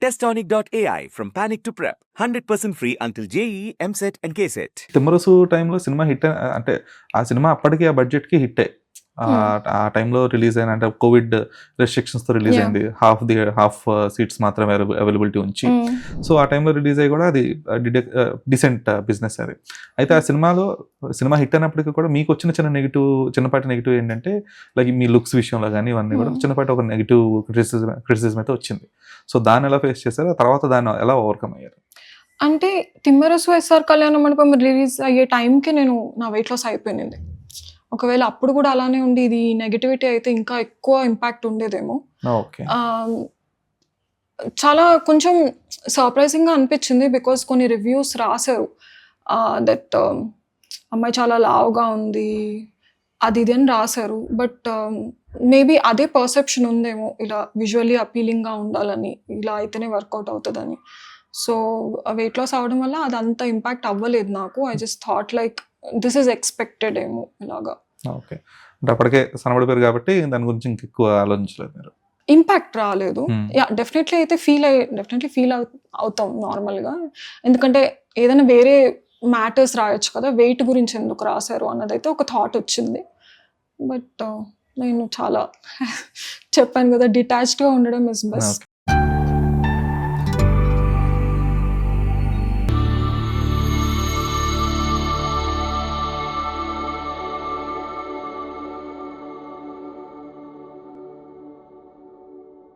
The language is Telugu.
Testonic.ai from panic to prep. 100% free until JEE, MSET and KSET. Timmarusu టైంలో సినిమా హిట్ అంటే ఆ సినిమా అప్పటికి ఆ బడ్జెట్కి హిట్టే. ఆ టైంలో రిలీజ్ అయిన అంటే కోవిడ్ రెస్ట్రిక్షన్స్తో రిలీజ్ అయింది. హాఫ్ సీట్స్ మాత్రమే అవైలబిలిటీ ఉంచి. సో ఆ టైంలో రిలీజ్ అయ్యి కూడా అది డిసెంట్ బిజినెస్ అది. అయితే ఆ సినిమా హిట్ అయినప్పటికీ కూడా మీకు వచ్చిన చిన్నపాటి నెగిటివ్ ఏంటంటే లైక్ మీ లుక్స్ విషయంలో కానీ ఇవన్నీ కూడా చిన్నపాటి ఒక నెగిటివ్ క్రిటిసిజం అయితే వచ్చింది. సో దాన్ని ఎలా ఫేస్ చేశారు, ఆ తర్వాత దాన్ని ఎలా ఓవర్కమ్ అయ్యారు? అంటే తిమ్మరసు ఎస్ఆర్ కళ్యాణ మండపం రిలీజ్ అయ్యే టైంకి నా వెయిట్ లాస్ అయిపోయింది. ఒకవేళ అప్పుడు కూడా అలానే ఉండి ఇది నెగటివిటీ అయితే ఇంకా ఎక్కువ ఇంపాక్ట్ ఉండేదేమో. ఓకే. చాలా కొంచెం సర్ప్రైజింగ్గా అనిపించింది. బికాస్ కొన్ని రివ్యూస్ రాశారు దట్ అమ్మాయి చాలా లావుగా ఉంది అది ఇది అని రాశారు. బట్ మేబీ అదే పర్సెప్షన్ ఉందేమో, ఇలా విజువల్లీ అపీలింగ్గా ఉండాలని, ఇలా అయితేనే వర్కౌట్ అవుతుందని. సో వెయిట్ లాస్ అవ్వడం వల్ల అది అంత ఇంపాక్ట్ అవ్వలేదు నాకు. I just thought like this is expected ఏమో ఇలాగా. ఓకే. అంటే అప్పటికే సనబడిపోయారు కాబట్టి దాని గురించి ఇంకెక్కువ ఆలోచించలేదు మీరు. ఇంపాక్ట్ రాలేదు. డెఫినెట్లీ అయితే ఫీల్ అవుతాం నార్మల్గా. ఎందుకంటే ఏదైనా వేరే మ్యాటర్స్ రాయొచ్చు కదా, వెయిట్ గురించి ఎందుకు రాశారు అన్నదైతే ఒక థాట్ వచ్చింది. బట్ నేను చాలా చెప్పాను కదా, డిటాచ్డ్గా ఉండడం ఇస్ బెస్ట్.